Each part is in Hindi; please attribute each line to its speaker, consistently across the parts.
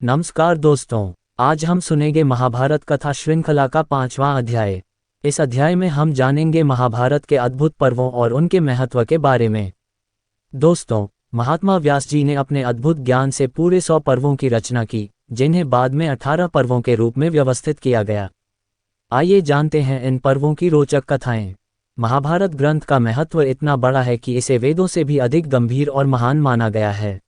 Speaker 1: नमस्कार दोस्तों, आज हम सुनेंगे महाभारत कथा श्रृंखला का 5वां अध्याय। इस अध्याय में हम जानेंगे महाभारत के अद्भुत पर्वों और उनके महत्व के बारे में। दोस्तों, महात्मा व्यास जी ने अपने अद्भुत ज्ञान से पूरे 100 पर्वों की रचना की, जिन्हें बाद में 18 पर्वों के रूप में व्यवस्थित किया गया। आइए जानते हैं इन पर्वों की रोचक कथाएं। महाभारत ग्रंथ का महत्व इतना बड़ा है कि इसे वेदों से भी अधिक गंभीर और महान माना गया है।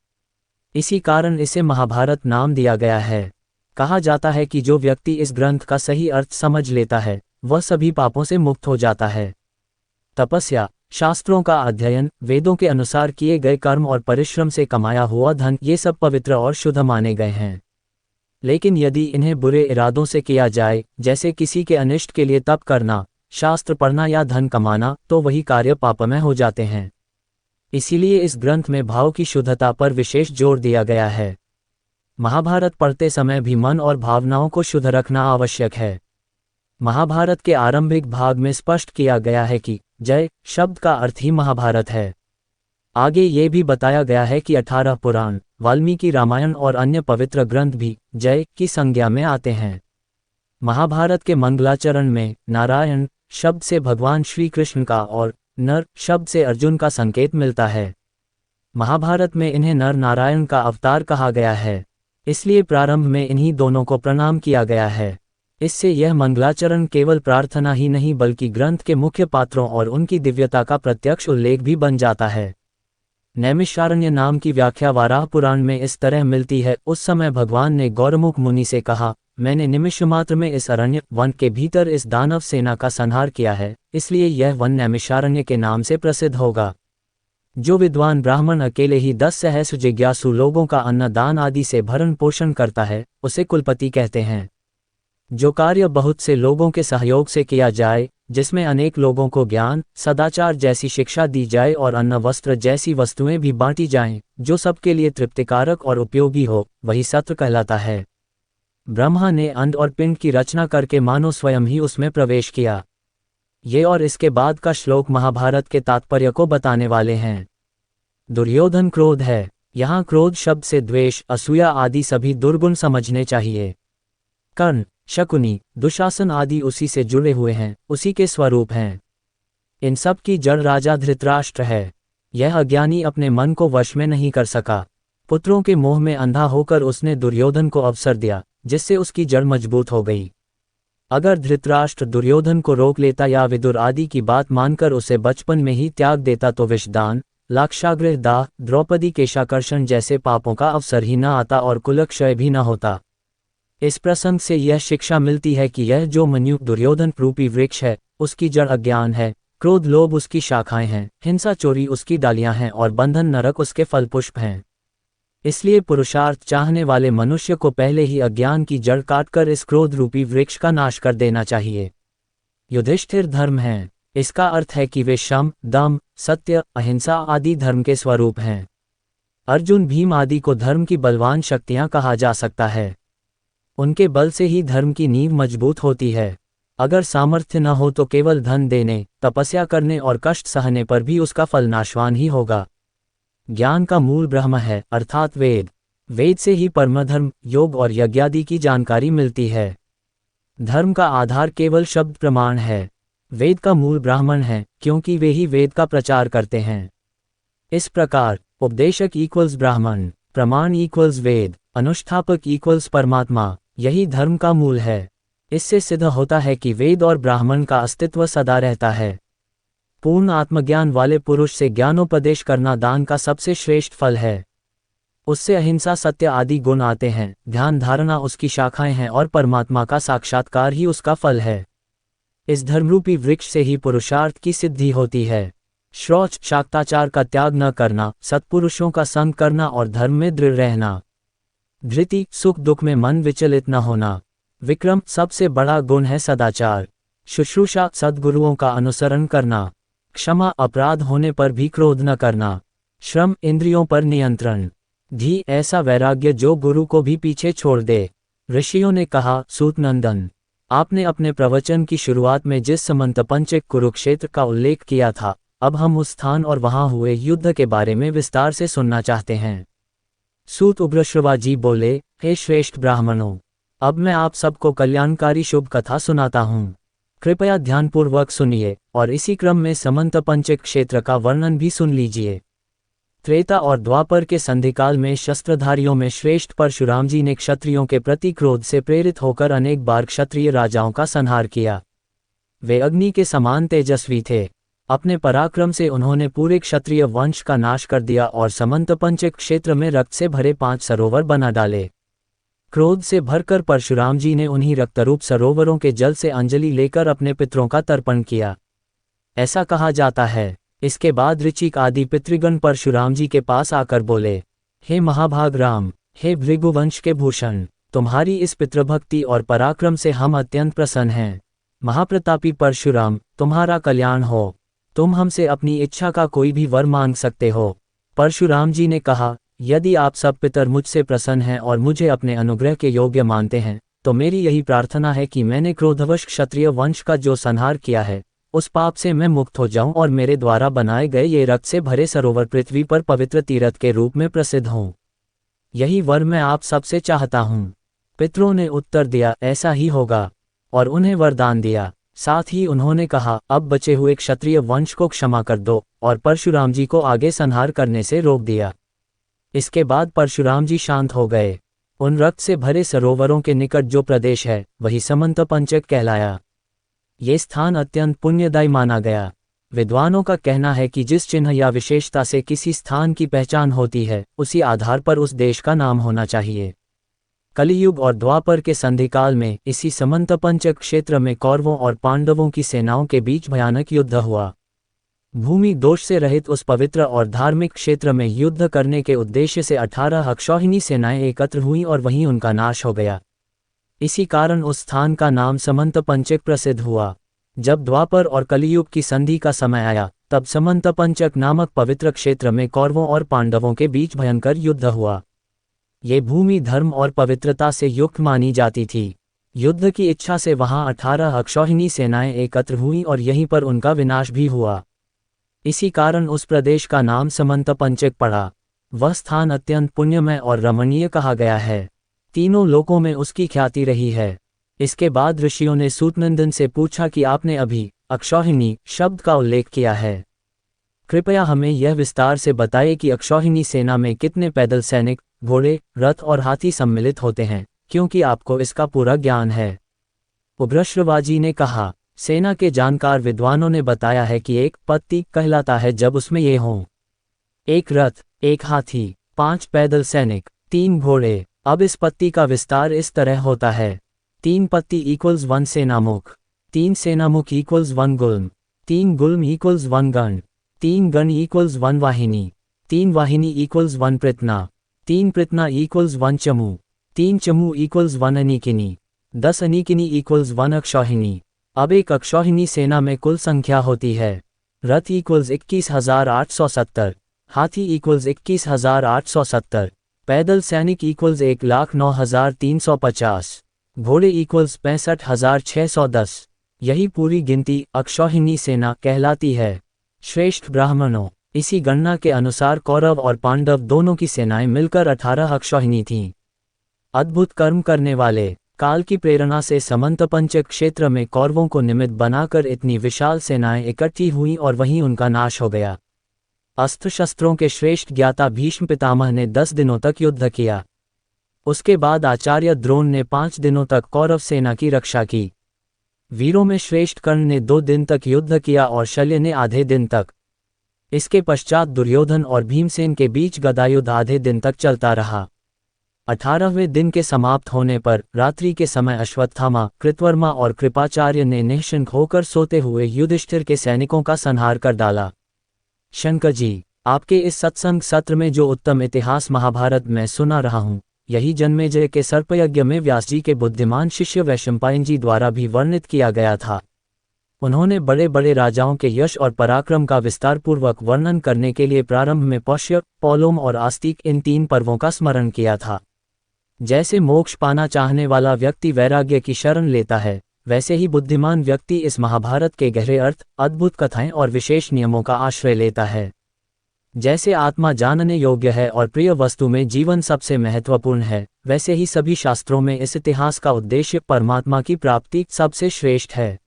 Speaker 1: इसी कारण इसे महाभारत नाम दिया गया है। कहा जाता है कि जो व्यक्ति इस ग्रंथ का सही अर्थ समझ लेता है, वह सभी पापों से मुक्त हो जाता है। तपस्या, शास्त्रों का अध्ययन, वेदों के अनुसार किए गए कर्म और परिश्रम से कमाया हुआ धन, ये सब पवित्र और शुद्ध माने गए हैं। लेकिन यदि इन्हें बुरे इरादों से किया जाए, जैसे किसी के अनिष्ट के लिए तप करना, शास्त्र पढ़ना या धन कमाना, तो वही कार्य पापमय हो जाते हैं। इसीलिए इस ग्रंथ में भाव की शुद्धता पर विशेष जोर दिया गया है। महाभारत पढ़ते समय भी मन और भावनाओं को शुद्ध रखना आवश्यक है। महाभारत के आरंभिक भाग में स्पष्ट किया गया है कि जय शब्द का अर्थ ही महाभारत है। आगे ये भी बताया गया है कि 18 पुराण, वाल्मीकि रामायण और अन्य पवित्र ग्रंथ भी जय की संज्ञा में आते हैं। महाभारत के मंगलाचरण में नारायण शब्द से भगवान श्री कृष्ण का और नर शब्द से अर्जुन का संकेत मिलता है। महाभारत में इन्हें नर नारायण का अवतार कहा गया है, इसलिए प्रारंभ में इन्हीं दोनों को प्रणाम किया गया है। इससे यह मंगलाचरण केवल प्रार्थना ही नहीं बल्कि ग्रंथ के मुख्य पात्रों और उनकी दिव्यता का प्रत्यक्ष उल्लेख भी बन जाता है। नैमिषारण्य नाम की व्याख्या वाराह पुराण में इस तरह मिलती है। उस समय भगवान ने गौरमुख मुनि से कहा, मैंने निमिष मात्र में इस अरण्य वन के भीतर इस दानव सेना का संहार किया है, इसलिए यह वन नैमिषारण्य के नाम से प्रसिद्ध होगा। जो विद्वान ब्राह्मण अकेले ही 10 सहस्र जिज्ञासु लोगों का अन्न दान आदि से भरण पोषण करता है, उसे कुलपति कहते हैं। जो कार्य बहुत से लोगों के सहयोग से किया जाए, जिसमें अनेक लोगों को ज्ञान, सदाचार जैसी शिक्षा दी जाए और अन्न वस्त्र जैसी वस्तुएं भी बांटी जाएं, जो सबके लिए तृप्तिकारक और उपयोगी हो, वही सत्र कहलाता है। ब्रह्मा ने अंड और पिंड की रचना करके मानो स्वयं ही उसमें प्रवेश किया। ये और इसके बाद का श्लोक महाभारत के तात्पर्य को बताने वाले हैं। दुर्योधन क्रोध है। यहाँ क्रोध शब्द से द्वेष, असूया आदि सभी दुर्गुण समझने चाहिए। कर्ण, शकुनी, दुशासन आदि उसी से जुड़े हुए हैं, उसी के स्वरूप हैं। इन सब की जड़ राजा धृतराष्ट्र है। यह अज्ञानी अपने मन को वश में नहीं कर सका। पुत्रों के मोह में अंधा होकर उसने दुर्योधन को अवसर दिया, जिससे उसकी जड़ मजबूत हो गई। अगर धृतराष्ट्र दुर्योधन को रोक लेता या विदुर आदि की बात मानकर उसे बचपन में ही त्याग देता तो विषदान, लाक्षागृह दाह, द्रौपदी केशाकर्षण जैसे पापों का अवसर ही न आता और कुलक्षय भी न होता। इस प्रसंग से यह शिक्षा मिलती है कि यह जो मन्यु दुर्योधन रूपी वृक्ष है, उसकी जड़ अज्ञान है, क्रोध लोभ उसकी शाखाएं हैं, हिंसा चोरी उसकी डालियां हैं और बंधन नरक उसके फल पुष्प हैं। इसलिए पुरुषार्थ चाहने वाले मनुष्य को पहले ही अज्ञान की जड़ काटकर इस क्रोध रूपी वृक्ष का नाश कर देना चाहिए। युधिष्ठिर धर्म हैं। इसका अर्थ है कि वे शम, दम, सत्य, अहिंसा आदि धर्म के स्वरूप हैं। अर्जुन, भीम आदि को धर्म की बलवान शक्तियां कहा जा सकता है। उनके बल से ही धर्म की नींव मजबूत होती है। अगर सामर्थ्य न हो तो केवल धन देने, तपस्या करने और कष्ट सहने पर भी उसका फल नाशवान ही होगा। ज्ञान का मूल ब्रह्म है, अर्थात वेद। वेद से ही परमधर्म, योग और यज्ञादि की जानकारी मिलती है। धर्म का आधार केवल शब्द प्रमाण है। वेद का मूल ब्राह्मण है, क्योंकि वे ही वेद का प्रचार करते हैं। इस प्रकार उपदेशक इक्वल्स ब्राह्मण, प्रमाण इक्वल्स वेद, अनुष्ठापक इक्वल्स परमात्मा, यही धर्म का मूल है। इससे सिद्ध होता है कि वेद और ब्राह्मण का अस्तित्व सदा रहता है। पूर्ण आत्मज्ञान वाले पुरुष से ज्ञानोपदेश करना दान का सबसे श्रेष्ठ फल है। उससे अहिंसा, सत्य आदि गुण आते हैं। ध्यान धारणा उसकी शाखाएं हैं और परमात्मा का साक्षात्कार ही उसका फल है। इस धर्मरूपी वृक्ष से ही पुरुषार्थ की सिद्धि होती है। शौच, शाक्ताचार का त्याग न करना, सत्पुरुषों का संग करना और धर्म में दृढ़ रहना। धृति, सुख दुख में मन विचलित न होना। विक्रम, सबसे बड़ा गुण है सदाचार। शुश्रूषा, सद्गुरुओं का अनुसरण करना। क्षमा, अपराध होने पर भी क्रोध न करना। श्रम, इंद्रियों पर नियंत्रण। धी, ऐसा वैराग्य जो गुरु को भी पीछे छोड़ दे। ऋषियों ने कहा, सूत नंदन, आपने अपने प्रवचन की शुरुआत में जिस समंतपंचक कुरुक्षेत्र का उल्लेख किया था, अब हम उस स्थान और वहां हुए युद्ध के बारे में विस्तार से सुनना चाहते हैं। सूत उग्रश्रवा जी बोले, हे श्रेष्ठ ब्राह्मणों, अब मैं आप सबको कल्याणकारी शुभ कथा सुनाता हूँ। कृपया ध्यानपूर्वक सुनिए और इसी क्रम में समंत पंचक क्षेत्र का वर्णन भी सुन लीजिए। त्रेता और द्वापर के संधिकाल में शस्त्रधारियों में श्रेष्ठ परशुराम जी ने क्षत्रियों के प्रति क्रोध से प्रेरित होकर अनेक बार क्षत्रिय राजाओं का संहार किया। वे अग्नि के समान तेजस्वी थे। अपने पराक्रम से उन्होंने पूरे क्षत्रिय वंश का नाश कर दिया और समंत पंचक क्षेत्र में रक्त से भरे 5 सरोवर बना डाले। क्रोध से भरकर परशुराम जी ने उन्हीं रक्तरूप सरोवरों के जल से अंजलि लेकर अपने पितरों का तर्पण किया। ऐसा कहा जाता है। इसके बाद ऋचिक आदि पितृगण परशुराम जी के पास आकर बोले, हे महाभाग राम, हे भृगुवंश के भूषण, तुम्हारी इस पितृभक्ति और पराक्रम से हम अत्यंत प्रसन्न हैं। महाप्रतापी परशुराम, तुम्हारा कल्याण हो। तुम हमसे अपनी इच्छा का कोई भी वर मांग सकते हो। परशुराम जी ने कहा, यदि आप सब पितर मुझसे प्रसन्न हैं और मुझे अपने अनुग्रह के योग्य मानते हैं, तो मेरी यही प्रार्थना है कि मैंने क्रोधवश क्षत्रिय वंश का जो संहार किया है, उस पाप से मैं मुक्त हो जाऊं और मेरे द्वारा बनाए गए ये रक्त से भरे सरोवर पृथ्वी पर पवित्र तीर्थ के रूप में प्रसिद्ध हों। यही वर मैं आप सबसे चाहता हूं। पितरों ने उत्तर दिया, ऐसा ही होगा, और उन्हें वरदान दिया। साथ ही उन्होंने कहा, अब बचे हुए क्षत्रिय वंश को क्षमा कर दो, और परशुराम जी को आगे संहार करने से रोक दिया। इसके बाद परशुराम जी शांत हो गए। उन रक्त से भरे सरोवरों के निकट जो प्रदेश है, वही समंत पंचक कहलाया। ये स्थान अत्यंत पुण्यदायी माना गया। विद्वानों का कहना है कि जिस चिन्ह या विशेषता से किसी स्थान की पहचान होती है, उसी आधार पर उस देश का नाम होना चाहिए। कलियुग और द्वापर के संधिकाल में इसी समंत पंचक क्षेत्र में कौरवों और पांडवों की सेनाओं के बीच भयानक युद्ध हुआ। भूमि दोष से रहित उस पवित्र और धार्मिक क्षेत्र में युद्ध करने के उद्देश्य से 18 अक्षौहिणी सेनाएं एकत्र हुईं और वहीं उनका नाश हो गया। इसी कारण उस स्थान का नाम समंत पंचक प्रसिद्ध हुआ। जब द्वापर और कलियुग की संधि का समय आया, तब समंत पंचक नामक पवित्र क्षेत्र में कौरवों और पांडवों के बीच भयंकर युद्ध हुआ। ये भूमि धर्म और पवित्रता से युक्त मानी जाती थी। युद्ध की इच्छा से वहां 18 अक्षौहिणी सेनाएं एकत्र हुईं और यहीं पर उनका विनाश भी हुआ। इसी कारण उस प्रदेश का नाम समंत पंचक पड़ा। वह स्थान अत्यंत पुण्यमय और रमणीय कहा गया है। तीनों लोकों में उसकी ख्याति रही है। इसके बाद ऋषियों ने सूतनंदन से पूछा कि आपने अभी अक्षौहिणी शब्द का उल्लेख किया है। कृपया हमें यह विस्तार से बताइए कि अक्षौहिणी सेना में कितने पैदल सैनिक, घोड़े, रथ और हाथी सम्मिलित होते हैं, क्योंकि आपको इसका पूरा ज्ञान है। उग्रश्रवाजी ने कहा, सेना के जानकार विद्वानों ने बताया है कि एक पत्ती कहलाता है जब उसमें ये हों: 1 रथ, 1 हाथी, 5 पैदल सैनिक, 3 घोड़े। अब इस पत्ती का विस्तार इस तरह होता है: 3 पत्ती = 1 सेनामुख, 3 सेनामुख = 1 गुल्म, 3 गुल्म = 1 गण, 3 गण = 1 वाहिनी, 3 वाहिनी = 1 पृतना, 3 पृतना = 1 चमू, 3 चमू = 1 अनीकिनी, 10 अनीकिनी = 1 अक्षौहिणी। अब एक अक्षौहिणी सेना में कुल संख्या होती है: रथ = 21,870, हाथी = 21,870, पैदल सैनिक = 1,09,350, घोड़े = 65,610। यही पूरी गिनती अक्षौहिणी सेना कहलाती है। श्रेष्ठ ब्राह्मणों, इसी गणना के अनुसार कौरव और पांडव दोनों की सेनाएं मिलकर 18 अक्षौहिणी थीं। अद्भुत कर्म करने वाले काल की प्रेरणा से समंत पंचक क्षेत्र में कौरवों को निमित्त बनाकर इतनी विशाल सेनाएं इकट्ठी हुईं और वहीं उनका नाश हो गया। अस्त्र शस्त्रों के श्रेष्ठ ज्ञाता भीष्म पितामह ने 10 दिनों तक युद्ध किया। उसके बाद आचार्य द्रोण ने 5 दिनों तक कौरव सेना की रक्षा की। वीरों में श्रेष्ठ कर्ण ने 2 दिन तक युद्ध किया और शल्य ने आधे दिन तक। इसके पश्चात दुर्योधन और भीमसेन के बीच गदायुद्ध आधे दिन तक चलता रहा। 18वें दिन के समाप्त होने पर रात्रि के समय अश्वत्थामा, कृतवर्मा और कृपाचार्य ने निःशंक होकर सोते हुए युधिष्ठिर के सैनिकों का संहार कर डाला। शंकर जी, आपके इस सत्संग सत्र में जो उत्तम इतिहास महाभारत में सुना रहा हूँ, यही जन्मेजय के सर्पयज्ञ में व्यास जी के बुद्धिमान शिष्य वैशंपायन जी द्वारा भी वर्णित किया गया था। उन्होंने बड़े बड़े राजाओं के यश और पराक्रम का विस्तारपूर्वक वर्णन करने के लिए प्रारंभ में पौष्य, पौलोम और आस्तिक इन 3 पर्वों का स्मरण किया था। जैसे मोक्ष पाना चाहने वाला व्यक्ति वैराग्य की शरण लेता है, वैसे ही बुद्धिमान व्यक्ति इस महाभारत के गहरे अर्थ, अद्भुत कथाएं और विशेष नियमों का आश्रय लेता है। जैसे आत्मा जानने योग्य है और प्रिय वस्तु में जीवन सबसे महत्वपूर्ण है, वैसे ही सभी शास्त्रों में इस इतिहास का उद्देश्य परमात्मा की प्राप्ति सबसे श्रेष्ठ है।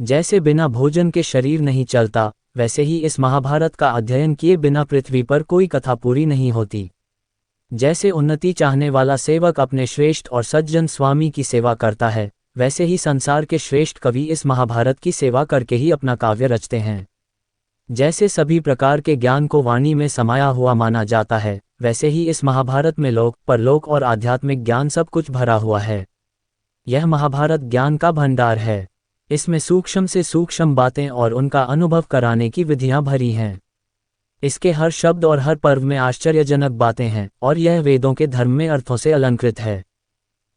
Speaker 1: जैसे बिना भोजन के शरीर नहीं चलता, वैसे ही इस महाभारत का अध्ययन किए बिना पृथ्वी पर कोई कथा पूरी नहीं होती। जैसे उन्नति चाहने वाला सेवक अपने श्रेष्ठ और सज्जन स्वामी की सेवा करता है, वैसे ही संसार के श्रेष्ठ कवि इस महाभारत की सेवा करके ही अपना काव्य रचते हैं। जैसे सभी प्रकार के ज्ञान को वाणी में समाया हुआ माना जाता है, वैसे ही इस महाभारत में लोक, परलोक और आध्यात्मिक ज्ञान सब कुछ भरा हुआ है। यह महाभारत ज्ञान का भंडार है। इसमें सूक्ष्म से सूक्ष्म बातें और उनका अनुभव कराने की विधियां भरी हैं। इसके हर शब्द और हर पर्व में आश्चर्यजनक बातें हैं और यह वेदों के धर्म में अर्थों से अलंकृत है।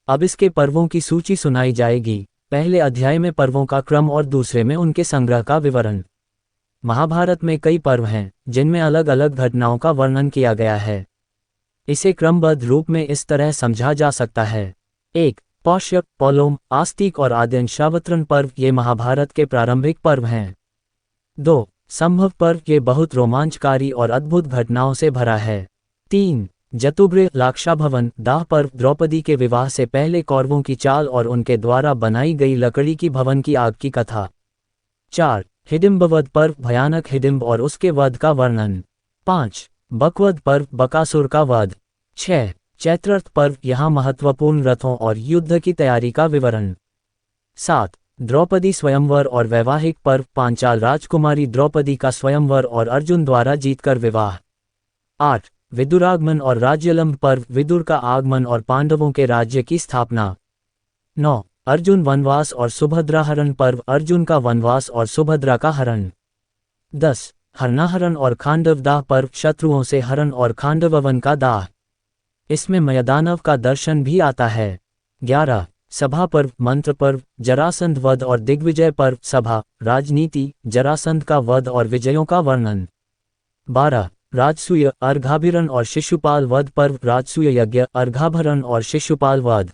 Speaker 1: अब इसके पर्वों की सूची सुनाई जाएगी। पहले अध्याय में पर्वों का क्रम और दूसरे में उनके संग्रह का विवरण। महाभारत में कई पर्व हैं जिनमें अलग अलग घटनाओं का वर्णन किया गया है। इसे क्रमबद्ध रूप में इस तरह समझा जा सकता है। 1. पौष्य, पौलोम, आस्तिक और आद्यंशावतरण पर्व ये महाभारत के प्रारंभिक पर्व हैं। 2. संभव पर्व ये बहुत रोमांचकारी और अद्भुत घटनाओं से भरा है। 3. जतुब्रे, लाक्षाभवन, दाह पर्व द्रौपदी के विवाह से पहले कौरवों की चाल और उनके द्वारा बनाई गई लकड़ी की भवन की आग की कथा। 4. हिडिंबवध पर्व, भयानक हिडिंब और उसके वध का वर्णन। 5. बकवध पर्व, बकासुर का वध। 6. चैत्रर्थ पर्व, यहाँ महत्वपूर्ण रथों और युद्ध की तैयारी का विवरण। 7. द्रौपदी स्वयंवर और वैवाहिक पर्व, पांचाल राजकुमारी द्रौपदी का स्वयंवर और अर्जुन द्वारा जीतकर विवाह। 8. विदुरागमन और राज्यलंब पर्व, विदुर का आगमन और पांडवों के राज्य की स्थापना। 9. अर्जुन वनवास और सुभद्रा हरण पर्व, अर्जुन का वनवास और सुभद्रा का हरण। 10. हरणाहरण और खांडव दाह पर्व, शत्रुओं से हरण और खांडववन का दाह। इसमें मयदानव का दर्शन भी आता है। 11. सभा पर्व, मंत्र पर्व, जरासंध वध और दिग्विजय पर्व, सभा, राजनीति, जरासंध का वध और विजयों का वर्णन। 12. राजसूय, अर्घाभिरण और शिशुपाल वध पर्व, राजसूय यज्ञ, अर्घाभरण और शिशुपाल वध।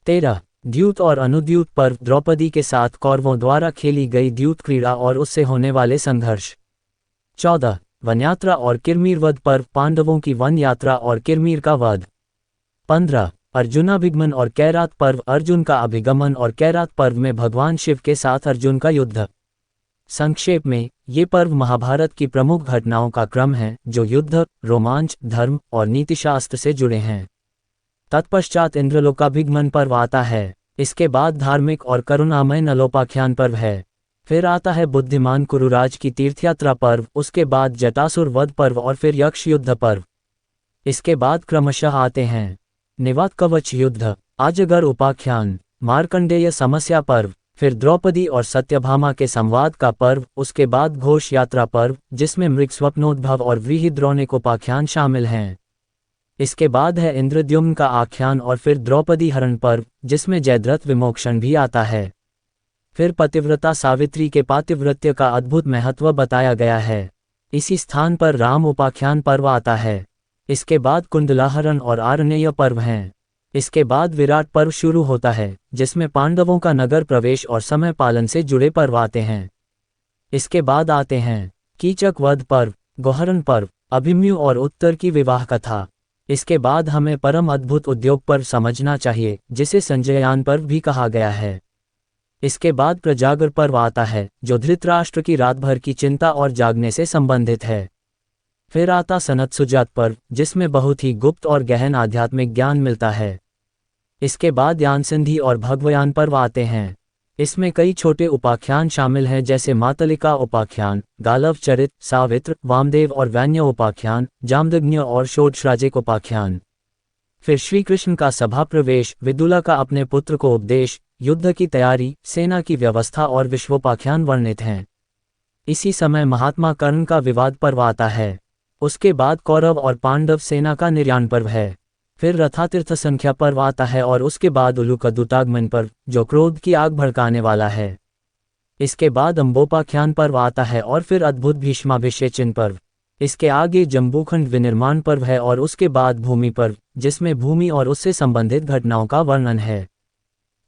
Speaker 1: 13. द्यूत और अनुद्यूत पर्व, द्रौपदी के साथ कौरवों द्वारा खेली गई द्यूत क्रीड़ा और उससे होने वाले संघर्ष। 14. वनयात्रा और किरमीर वध पर्व, पांडवों की वन यात्रा और किरमीर का वध। 15. अर्जुनाभिगमन और कैरात पर्व, अर्जुन का अभिगमन और कैरात पर्व में भगवान शिव के साथ अर्जुन का युद्ध। संक्षेप में, ये पर्व महाभारत की प्रमुख घटनाओं का क्रम है जो युद्ध, रोमांच, धर्म और नीतिशास्त्र से जुड़े हैं। तत्पश्चात इंद्रलोकाभिगमन पर्व आता है। इसके बाद धार्मिक और करुणामय नलोपाख्यान पर्व है। फिर आता है बुद्धिमान कुरुराज की तीर्थयात्रा पर्व, उसके बाद जटासुर वध पर्व और फिर यक्ष युद्ध पर्व। इसके बाद क्रमशः आते हैं निवात कवच युद्ध, अजगर उपाख्यान, मार्कंडेय समस्या पर्व, फिर द्रौपदी और सत्यभामा के संवाद का पर्व, उसके बाद घोष यात्रा पर्व जिसमें मृग स्वप्नोद्भव और व्रीहिद्रौनिक उपाख्यान शामिल हैं। इसके बाद है इंद्रद्युम्न का आख्यान और फिर द्रौपदी हरण पर्व जिसमें जयद्रथ विमोक्षण भी आता है। फिर पतिव्रता सावित्री के पातिव्रत्य का अद्भुत महत्व बताया गया है। इसी स्थान पर राम उपाख्यान पर्व आता है। इसके बाद कुंडलाहरण और आरण्यय पर्व हैं। इसके बाद विराट पर्व शुरू होता है जिसमें पांडवों का नगर प्रवेश और समय पालन से जुड़े पर्व आते हैं। इसके बाद आते हैं कीचक वध पर्व, गोहरण पर्व, अभिमन्यु और उत्तर की विवाह कथा। इसके बाद हमें परम अद्भुत उद्योग पर्व समझना चाहिए जिसे संजययान पर्व भी कहा गया है। इसके बाद प्रजागर पर्व आता है जो धृतराष्ट्र की रात भर की चिंता और जागने से संबंधित है। फिर आता सनत सुजात पर्व जिसमें बहुत ही गुप्त और गहन आध्यात्मिक ज्ञान मिलता है। इसके बाद यानसिंधी और भगवयान पर्व आते हैं। इसमें कई छोटे उपाख्यान शामिल हैं जैसे मातलिका उपाख्यान, गालव चरित, सावित्र, वामदेव और वैन्य उपाख्यान, जामदग्न्य और षोडशराजिक उपाख्यान। फिर श्री कृष्ण का सभा प्रवेश, विदुला का अपने पुत्र को उपदेश, युद्ध की तैयारी, सेना की व्यवस्था और विश्वोपाख्यान वर्णित हैं। इसी समय महात्मा कर्ण का विवाद पर्व आता है। उसके बाद कौरव और पांडव सेना का निर्याण पर्व है। फिर रथातीर्थ संख्या पर्व आता है और उसके बाद उलूक दूतागमन पर्व जो क्रोध की आग भड़काने वाला है। इसके बाद अम्बोपाख्यान पर्व आता है और फिर अद्भुत भीष्माभिषेचन पर्व। इसके आगे जम्बूखंड विनिर्माण पर्व है और उसके बाद भूमि पर्व जिसमें भूमि और उससे संबंधित घटनाओं का वर्णन है।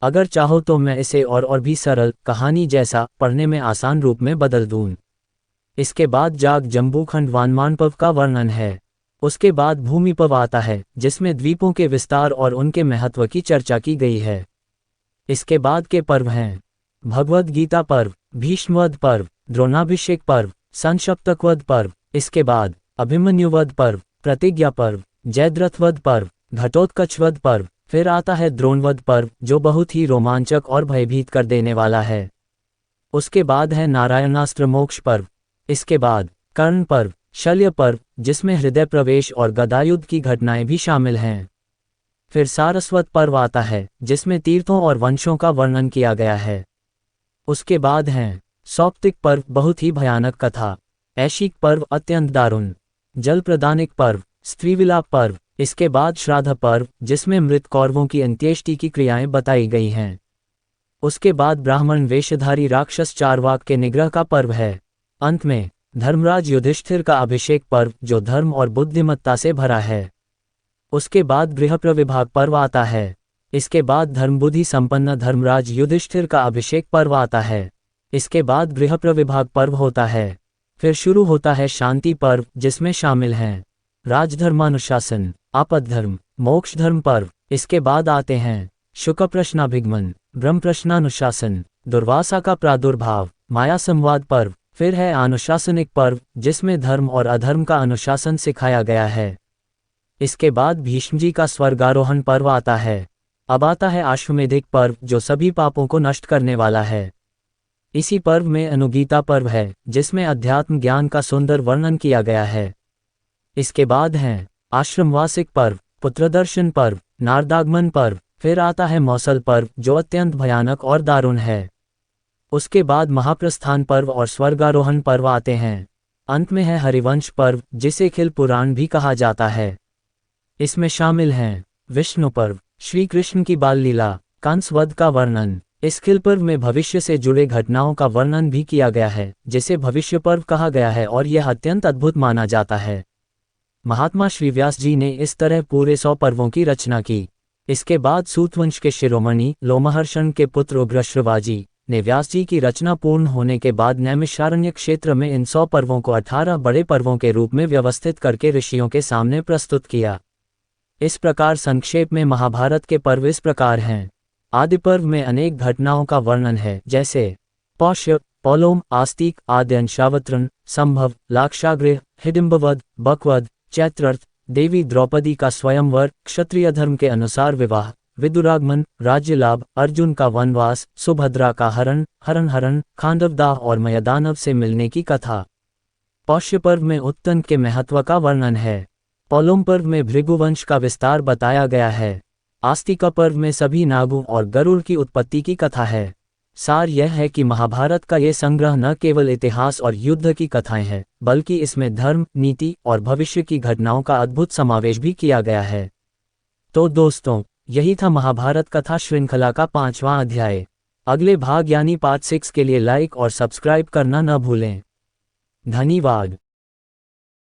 Speaker 1: अगर चाहो तो मैं इसे और भी सरल कहानी जैसा पढ़ने में आसान रूप में बदल दूं। इसके बाद जाग जम्बूखंड वानमानपव का वर्णन है। उसके बाद भूमिपव आता है, जिसमें द्वीपों के विस्तार और उनके महत्व की चर्चा की गई है। इसके बाद के पर्व हैं भगवद गीता पर्व, भीष्मवध पर्व, द्रोणाभिषेक पर्व, संशप्तकवध पर्व। इसके बाद अभिमन्युवध पर्व, प्रतिज्ञा पर्व, जयद्रथवध पर्व, घटोत्कचवध पर्व। फिर आता है द्रोणवध पर्व, जो बहुत ही रोमांचक और भयभीत कर देने वाला है। उसके बाद है नारायणास्त्र मोक्ष पर्व। इसके बाद कर्ण पर्व, शल्य पर्व, जिसमें हृदय प्रवेश और गदायुद्ध की घटनाएं भी शामिल हैं। फिर सारस्वत पर्व आता है, जिसमें तीर्थों और वंशों का वर्णन किया गया है। उसके बाद हैं सौप्तिक पर्व, बहुत ही भयानक कथा, ऐशिक पर्व, अत्यंत दारुण, जल प्रदानिक पर्व, स्त्रीविलाप पर्व। इसके बाद श्राद्ध पर्व, जिसमें मृत कौरवों की अंत्येष्टि की क्रियाएं बताई गई हैं। उसके बाद ब्राह्मण वेशधारी राक्षस चारवाक के निग्रह का पर्व है। अंत में धर्मराज युधिष्ठिर का अभिषेक पर्व, जो धर्म और बुद्धिमत्ता से भरा है। उसके बाद गृहप्रविभाग पर्व आता है। इसके बाद धर्मबुद्धि संपन्न धर्मराज युधिष्ठिर का अभिषेक पर्व आता है। इसके बाद गृहप्रविभाग पर्व होता है। फिर शुरू होता है शांति पर्व, जिसमें शामिल हैं राजधर्मानुशासन, आपद्धर्म, मोक्ष धर्म पर्व। इसके बाद आते हैं शुक प्रश्नाभिगमन, ब्रह्म प्रश्नानुशासन, दुर्वासा का प्रादुर्भाव, माया संवाद पर्व। फिर है अनुशासनिक पर्व, जिसमें धर्म और अधर्म का अनुशासन सिखाया गया है। इसके बाद भीष्मजी का स्वर्गारोहण पर्व आता है। अब आता है आश्वमेधिक पर्व, जो सभी पापों को नष्ट करने वाला है। इसी पर्व में अनुगीता पर्व है, जिसमें अध्यात्म ज्ञान का सुंदर वर्णन किया गया है। इसके बाद हैं आश्रमवासिक पर्व, पुत्रदर्शन पर्व, नारदागमन पर्व। फिर आता है मौसल पर्व, जो अत्यंत भयानक और दारुण है। उसके बाद महाप्रस्थान पर्व और स्वर्गारोहण पर्व आते हैं। अंत में है हरिवंश पर्व, जिसे खिल पुराण भी कहा जाता है। इसमें शामिल हैं विष्णु पर्व, श्री कृष्ण की बाल लीला, कंस वध का वर्णन। इस खिल पर्व में भविष्य से जुड़े घटनाओं का वर्णन भी किया गया है, जिसे भविष्य पर्व कहा गया है और यह अत्यंत अद्भुत माना जाता है। महात्मा श्री व्यास जी ने इस तरह पूरे 100 पर्वों की रचना की। इसके बाद सूतवंश के शिरोमणि लोमहर्षण के पुत्र उग्रश्रवाजी ने व्यास जी की रचना पूर्ण होने के बाद नैमिषारण्य क्षेत्र में इन 100 पर्वों को 18 बड़े पर्वों के रूप में व्यवस्थित करके ऋषियों के सामने प्रस्तुत किया। इस प्रकार संक्षेप में महाभारत के पर्व इस प्रकार हैं। आदि पर्व में अनेक घटनाओं का वर्णन है, जैसे पौष्य, पौलोम, आस्तिक, आद्यंशावतरण, संभव, लाक्षागृह, हिडिंबवध, बकवध, चैत्रर्थ, देवी द्रौपदी का स्वयंवर, क्षत्रिय धर्म के अनुसार विवाह, विदुरागमन, राज्य लाभ, अर्जुन का वनवास, सुभद्रा का हरण, हरण, खांडवदाह और मयदानव से मिलने की कथा। पौष्य पर्व में उत्तंक के महत्व का वर्णन है। पौलोम पर्व में भृगुवंश का विस्तार बताया गया है। आस्तिका पर्व में सभी नागों और गरुड़ की उत्पत्ति की कथा है। सार यह है कि महाभारत का ये संग्रह न केवल इतिहास और युद्ध की कथाएं हैं, बल्कि इसमें धर्म, नीति और भविष्य की घटनाओं का अद्भुत समावेश भी किया गया है। तो दोस्तों, यही था महाभारत कथा श्रृंखला का 5वां अध्याय। अगले भाग यानी पार्ट 6 के लिए लाइक और सब्सक्राइब करना न भूलें। धन्यवाद।